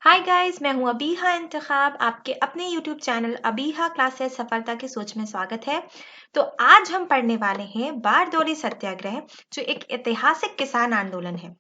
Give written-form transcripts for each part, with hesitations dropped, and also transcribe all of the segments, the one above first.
Hi guys, मैं हूं अबीहा इंतखाब। आपके अपने यूट्यूब चैनल अबीहा क्लासेस सफलता की सोच में स्वागत है। तो आज हम पढ़ने वाले हैं बारदौली सत्याग्रह, जो एक ऐतिहासिक किसान आंदोलन है।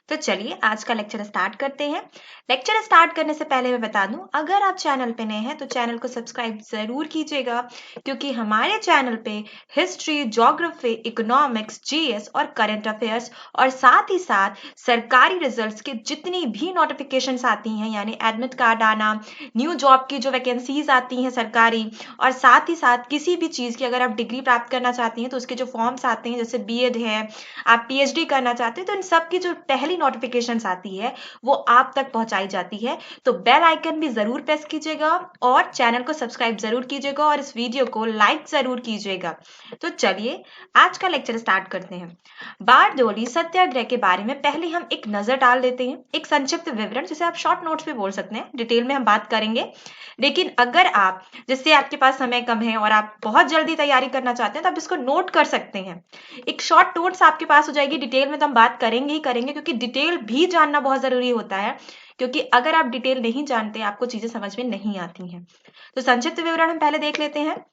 तो चलिए आज का लेक्चर स्टार्ट करते हैं। लेक्चर स्टार्ट करने से पहले मैं बता दूं, अगर आप चैनल पे नए हैं तो चैनल को सब्सक्राइब जरूर कीजिएगा, क्योंकि हमारे चैनल पे हिस्ट्री, ज्योग्राफी, इकोनॉमिक्स, जीएस और करंट अफेयर्स और साथ ही साथ सरकारी रिजल्ट्स के जितनी भी नोटिफिकेशंस आती हैं, यानी एडमिट कार्ड आना, न्यू जॉब की जो वैकेंसीज आती हैं सरकारी, और साथ ही साथ किसी भी चीज़ की अगर आप डिग्री प्राप्त करना चाहती हैं तो उसके जो फॉर्म्स आते हैं, जैसे बीएड है, आप पीएचडी करना चाहते हैं, तो इन सब की जो पहली नोटिफिकेशंस आती है वो आप तक पहुंचाई जाती है। तो बेल आइकन भी जरूर प्रेस कीजिएगा और चैनल को सब्सक्राइब जरूर कीजिएगा और इस वीडियो को लाइक जरूर कीजिएगा। तो चलिए आज का लेक्चर स्टार्ट करते हैं। बारदौली सत्याग्रह के बारे में पहले हम एक नजर डाल देते हैं, एक संक्षिप्त विवरण, जिसे आप शॉर्ट नोट्स भी बोल सकते हैं। डिटेल में हम बात करेंगे, लेकिन अगर आप, जिससे आपके पास समय कम है और आप बहुत जल्दी तैयारी करना चाहते हैं, तो आप इसको नोट कर सकते हैं। एक शॉर्ट नोट्स आपके पास हो जाएगी। डिटेल में तो हम बात करेंगे ही करेंगे, क्योंकि डिटेल भी जानना बहुत जरूरी होता है, क्योंकि अगर आप डिटेल नहीं जानते आपको चीजें समझ में नहीं आती हैं। तो संक्षिप्त विवरण हम पहले देख लेते हैं।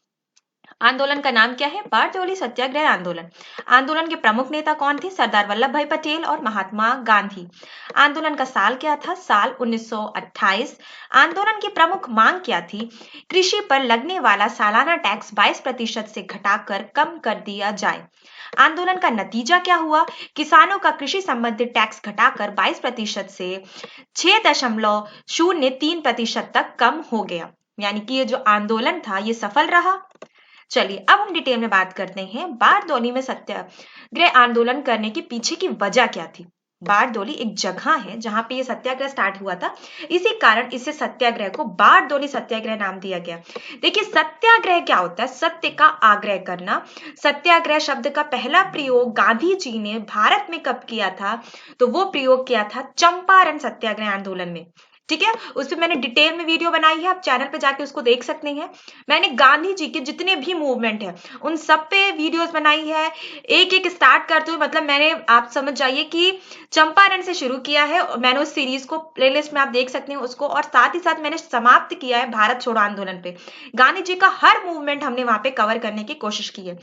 आंदोलन का नाम क्या है? बारदौली सत्याग्रह आंदोलन। आंदोलन के प्रमुख नेता कौन थे? सरदार वल्लभ भाई पटेल और महात्मा गांधी। आंदोलन का साल क्या था? साल 1928। आंदोलन की प्रमुख मांग क्या थी? कृषि पर लगने वाला सालाना टैक्स 22% से घटाकर कम कर दिया जाए। आंदोलन का नतीजा क्या हुआ? किसानों का कृषि संबंधित टैक्स घटाकर 22% से 6.03% तक कम हो गया। यानी कि ये जो आंदोलन था ये सफल रहा। चलिए अब हम डिटेल में बात करते हैं बारदौली में सत्याग्रह आंदोलन करने के पीछे की वजह क्या थी। बारदौली एक जगह है जहां पे ये सत्याग्रह स्टार्ट हुआ था, इसी कारण इसे सत्याग्रह को बारदौली सत्याग्रह नाम दिया गया। देखिए सत्याग्रह क्या होता है? सत्य का आग्रह करना। सत्याग्रह शब्द का पहला प्रयोग गांधी जी ने भारत में कब किया था? तो वो प्रयोग किया था चंपारण सत्याग्रह आंदोलन में। ठीक है, उस पर मैंने डिटेल में वीडियो बनाई है, आप चैनल पे जाके उसको देख सकते हैं। मैंने गांधी जी के जितने भी मूवमेंट है उन सब पे वीडियोस बनाई है, एक एक स्टार्ट करते हुए। मतलब मैंने, आप समझ जाइए कि चंपारण से शुरू किया है मैंने उस सीरीज को, प्लेलिस्ट में आप देख सकते हैं उसको, और साथ ही साथ मैंने समाप्त किया है भारत छोड़ो आंदोलन पे। गांधी जी का हर मूवमेंट हमने वहां पे कवर करने की कोशिश की है।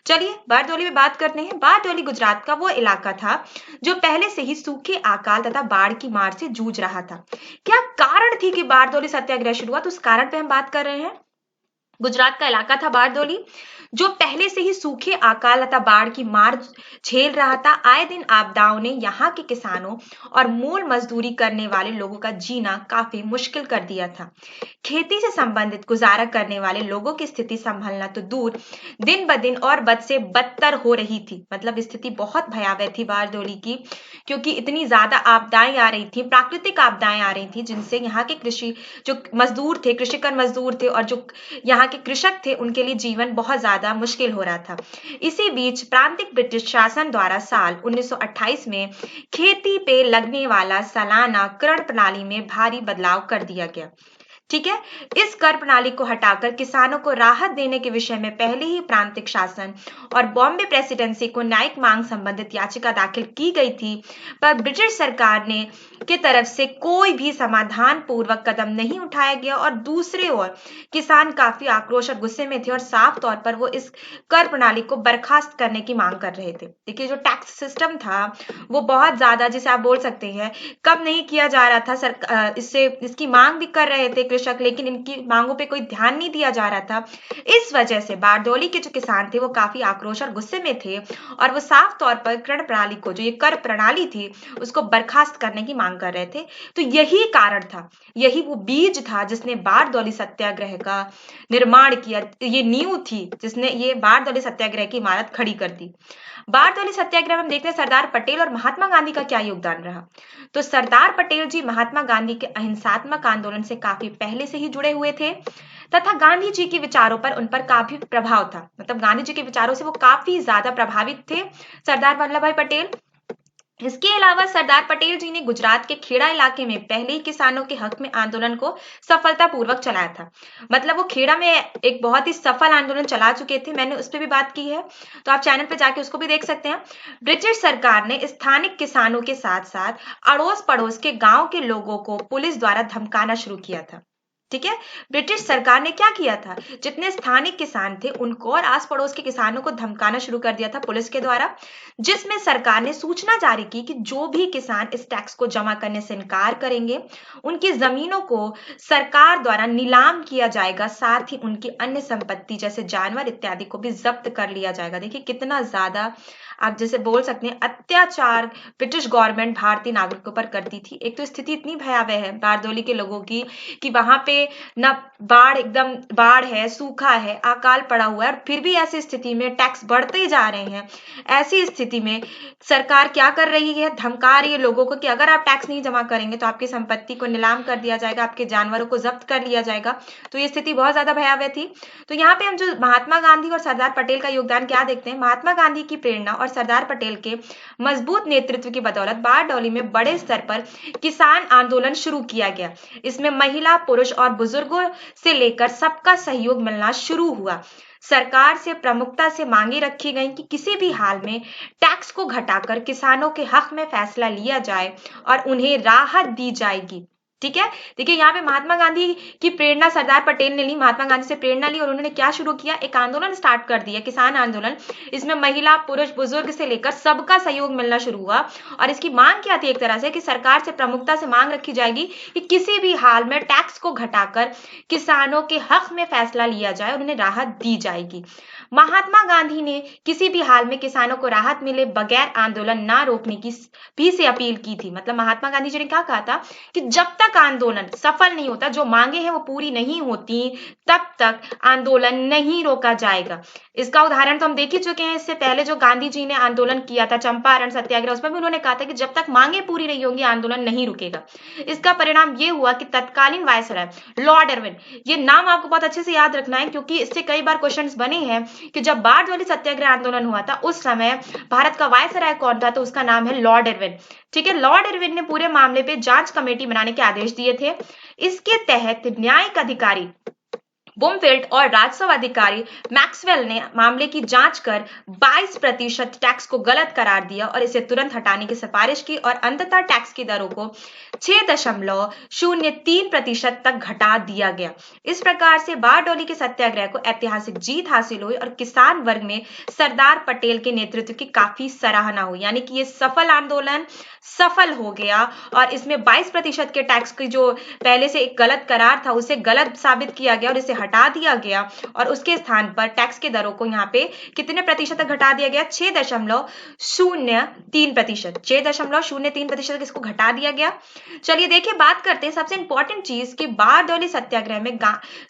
चलिए बारदौली में बात करते हैं। बारदौली गुजरात का वो इलाका था जो पहले से ही सूखे, अकाल तथा बाढ़ की मार से जूझ रहा था। क्या कारण थी कि बारदौली सत्याग्रह शुरू हुआ? तो उस कारण पे हम बात कर रहे हैं। गुजरात का इलाका था बारदौली, जो पहले से ही सूखे, अकाल तथा बाढ़ की मार झेल रहा था। आए दिन आपदाओं ने यहाँ के किसानों और मूल मजदूरी करने वाले लोगों का जीना काफी मुश्किल कर दिया था। खेती से संबंधित गुजारा करने वाले लोगों की स्थिति संभलना तो दूर, दिन ब दिन और बद से बदतर हो रही थी। मतलब स्थिति बहुत भयावह थी बारदौली की, क्योंकि इतनी ज्यादा आपदाएं आ रही थी, प्राकृतिक आपदाएं आ रही थी, जिनसे यहाँ के कृषि जो मजदूर थे, कृषिकर मजदूर थे, और जो यहाँ के कृषक थे, उनके लिए जीवन बहुत ज्यादा मुश्किल हो रहा था। इसी बीच प्रांतिक ब्रिटिश शासन द्वारा साल 1928 में खेती पे लगने वाला सालाना कर प्रणाली में भारी बदलाव कर दिया गया। ठीक है, इस कर प्रणाली को हटाकर किसानों को राहत देने के विषय में पहले ही प्रांतिक शासन और बॉम्बे प्रेसिडेंसी को न्यायिक मांग संबंधित याचिका दाखिल की गई थी, पर ब्रिटिश सरकार ने की तरफ से कोई भी समाधान पूर्वक कदम नहीं उठाया गया, और दूसरे ओर किसान काफी आक्रोश और गुस्से में थे और साफ तौर पर वो इस कर प्रणाली को बर्खास्त करने की मांग कर रहे थे। देखिए जो टैक्स सिस्टम था वो बहुत ज्यादा, जिसे आप बोल सकते हैं, कम नहीं किया जा रहा था। इससे इसकी मांग भी कर रहे थे कृषक, लेकिन इनकी मांगों पे कोई ध्यान नहीं दिया जा रहा था। इस वजह से बारदौली के जो किसान थे वो काफी आक्रोश और गुस्से में थे, और वो साफ तौर पर कर प्रणाली को, जो ये कर प्रणाली थी, उसको बर्खास्त करने की मांग कर रहे थे। तो यही कारण था, यही वो बीज था जिसने बारदौली सत्याग्रह का निर्माण किया। ये नींव थी जिसने ये बारदौली सत्याग्रह की इमारत खड़ी कर दी। बारदौली सत्याग्रह में हम देखते हैं सरदार पटेल और महात्मा गांधी का क्या योगदान रहा। तो सरदार पटेल जी महात्मा गांधी के अहिंसात्मक आंदोलन से काफी पहले से ही जुड़े हुए थे, तथा गांधी जी के विचारों पर उन पर काफी प्रभाव था। मतलब गांधी जी के विचारों से वो काफी ज्यादा प्रभावित थे, सरदार वल्लभ भाई पटेल। इसके अलावा सरदार पटेल जी ने गुजरात के खेड़ा इलाके में पहले ही किसानों के हक में आंदोलन को सफलतापूर्वक चलाया था। मतलब वो खेड़ा में एक बहुत ही सफल आंदोलन चला चुके थे, मैंने उस पर भी बात की है, तो आप चैनल पे जाके उसको भी देख सकते हैं। ब्रिटिश सरकार ने स्थानिक किसानों के साथ साथ अड़ोस पड़ोस के गांव के लोगों को पुलिस द्वारा धमकाना शुरू किया था। ठीक है, ब्रिटिश सरकार ने क्या किया था, जितने स्थानिक किसान थे उनको और आस पड़ोस के किसानों को धमकाना शुरू कर दिया था पुलिस के द्वारा, जिसमें सरकार ने सूचना जारी की कि जो भी किसान इस टैक्स को जमा करने से इनकार करेंगे उनकी जमीनों को सरकार द्वारा नीलाम किया जाएगा, साथ ही उनकी अन्य संपत्ति जैसे जानवर इत्यादि को भी जब्त कर लिया जाएगा। देखिए कितना ज्यादा आप जैसे बोल सकते हैं अत्याचार ब्रिटिश गवर्नमेंट भारतीय नागरिकों पर करती थी। एक तो स्थिति इतनी भयावह है बारदौली के लोगों की कि वहां पे न बाढ़, एकदम बाढ़ है, सूखा है, अकाल पड़ा हुआ है, और फिर भी ऐसी स्थिति में टैक्स बढ़ते ही जा रहे हैं। ऐसी स्थिति में सरकार क्या कर रही है, धमका रही है लोगों को कि अगर आप टैक्स नहीं जमा करेंगे तो आपकी संपत्ति को नीलाम कर दिया जाएगा, आपके जानवरों को जब्त कर लिया जाएगा। तो ये स्थिति बहुत ज्यादा भयावह थी। तो यहाँ पे हम जो महात्मा गांधी और सरदार पटेल का योगदान क्या देखते हैं, महात्मा गांधी की प्रेरणा और सरदार पटेल के मजबूत नेतृत्व की बदौलत बारडोली में बड़े स्तर पर किसान आंदोलन शुरू किया गया। इसमें महिला, पुरुष और बुजुर्गों से लेकर सबका सहयोग मिलना शुरू हुआ। सरकार से प्रमुखता से मांगे रखी गई कि किसी भी हाल में टैक्स को घटाकर किसानों के हक में फैसला लिया जाए और उन्हें राहत दी जाएगी। ठीक है, देखिए यहाँ पे महात्मा गांधी की प्रेरणा सरदार पटेल ने ली, महात्मा गांधी से प्रेरणा ली और उन्होंने क्या शुरू किया, एक आंदोलन स्टार्ट कर दिया, किसान आंदोलन। इसमें महिला, पुरुष, बुजुर्ग से लेकर सबका सहयोग मिलना शुरू हुआ और इसकी मांग क्या थी, एक तरह से कि सरकार से प्रमुखता से मांग रखी जाएगी कि किसी भी हाल में टैक्स को घटाकर किसानों के हक में फैसला लिया जाए और उन्हें राहत दी जाएगी। महात्मा गांधी ने किसी भी हाल में किसानों को राहत मिले बगैर आंदोलन ना रोकने की भी से अपील की थी। मतलब महात्मा गांधी जी ने क्या कहा था कि जब तक आंदोलन सफल नहीं होता, जो मांगे हैं वो पूरी नहीं होती, तब तक आंदोलन नहीं रोका जाएगा। इसका उदाहरण तो हम देख ही चुके हैं, इससे पहले जो गांधी जी ने आंदोलन किया था चंपारण सत्याग्रह, उसमें भी उन्होंने कहा था कि जब तक मांगे पूरी नहीं होंगी आंदोलन नहीं रुकेगा। इसका परिणाम ये हुआ कि तत्कालीन वायसराय लॉर्ड इरविन, ये नाम आपको बहुत अच्छे से याद रखना है क्योंकि इससे कई बार क्वेश्चंस बने हैं कि जब बारडोली सत्याग्रह आंदोलन हुआ था उस समय भारत का वायसराय कौन था, तो उसका नाम है लॉर्ड इरविन। ठीक है, लॉर्ड इरविन ने पूरे मामले पे जांच कमेटी बनाने के आदेश दिए थे। इसके तहत न्यायिक अधिकारी बुमफील्ड और राजस्व अधिकारी मैक्सवेल ने मामले की जांच कर 22% टैक्स को गलत करार दिया और इसे तुरंत हटाने की सिफारिश की और अंततः टैक्स की दरों को 6.03% तक घटा दिया गया। इस प्रकार से बारडोली के सत्याग्रह को ऐतिहासिक जीत हासिल हुई और किसान वर्ग में सरदार पटेल के नेतृत्व की काफी सराहना हुई। यानी कि ये सफल आंदोलन सफल हो गया और इसमें 22% के टैक्स की जो पहले से एक गलत करार था उसे गलत साबित किया गया और इसे हटा दिया गया और उसके स्थान पर टैक्स के दरों को यहाँ पे कितने प्रतिशत तक घटा दिया गया, 6.03%, 6.03% इसको घटा दिया गया। चलिए देखिए बात करते हैं सबसे इंपॉर्टेंट चीज कि बारडोली सत्याग्रह में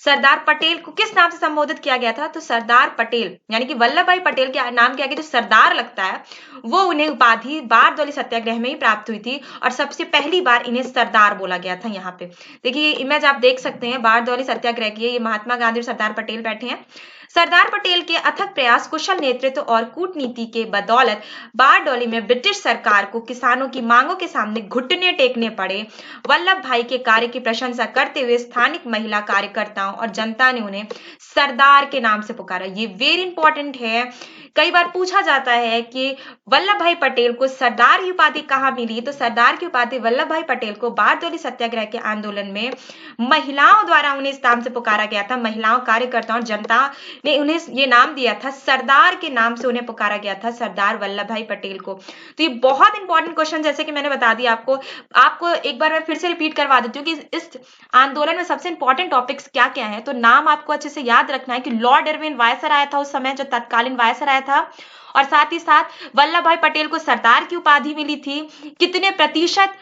सरदार पटेल को किस नाम से संबोधित किया गया था, तो सरदार पटेल यानी कि वल्लभ भाई पटेल के नाम के आगे जो सरदार लगता है वो उन्हें उपाधि बारडोली सत्याग्रह में ही प्राप्त हुई थी और सबसे पहली बार इन्हें सरदार बोला गया था। यहाँ पे देखिए ये इमेज आप देख सकते हैं बारडोली सत्याग्रह की, ये महात्मा गांधी और सरदार पटेल बैठे हैं। सरदार पटेल के अथक प्रयास, कुशल नेतृत्व और कूटनीति के बदौलत बारडोली में ब्रिटिश सरकार को किसानों की मांगों के सामने घुटने टेकने पड़े। वल्लभ भाई के कार्य की प्रशंसा करते हुए स्थानिक महिला कार्यकर्ताओं और जनता ने उन्हें सरदार के नाम से पुकारा। ये वेरी इंपॉर्टेंट है, कई बार पूछा जाता है कि वल्लभ भाई पटेल को सरदार की उपाधि कहाँ मिली, तो सरदार की उपाधि वल्लभ भाई पटेल को बारडोली सत्याग्रह के आंदोलन में महिलाओं द्वारा उन्हें इस नाम से पुकारा गया था। महिलाओं, कार्यकर्ताओं, जनता ने उन्हें ये नाम दिया था, सरदार के नाम से उन्हें पुकारा गया था, सरदार वल्लभ भाई पटेल को। तो ये बहुत इंपॉर्टेंट क्वेश्चन जैसे कि मैंने बता दिया आपको एक बार मैं फिर से रिपीट करवा देती हूँ कि इस आंदोलन में सबसे इंपॉर्टेंट टॉपिक्स क्या क्या है। तो नाम आपको अच्छे से याद रखना है कि लॉर्ड इरविन वायसराय था उस समय, जो तत्कालीन वायसराय था, और साथ ही साथ वल्लभ भाई पटेल को सरदार की उपाधि मिली थी। कितने प्रतिशत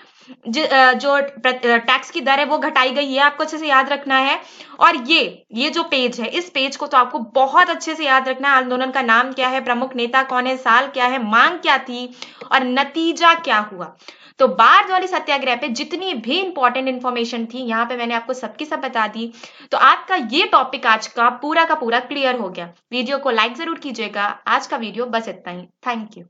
जो टैक्स की दर है वो घटाई गई, ये आपको अच्छे से याद रखना है। और ये जो पेज है, इस पेज को तो आपको बहुत अच्छे से याद रखना है। आंदोलन का नाम क्या है, प्रमुख नेता कौन है, साल क्या है, मांग क्या थी और नतीजा क्या हुआ। तो बारडोली सत्याग्रह पे जितनी भी इंपॉर्टेंट इंफॉर्मेशन थी यहाँ पे मैंने आपको सबकी सब बता दी। तो आपका ये टॉपिक आज का पूरा क्लियर हो गया। वीडियो को लाइक जरूर कीजिएगा। आज का वीडियो बस इतना ही। Thank you.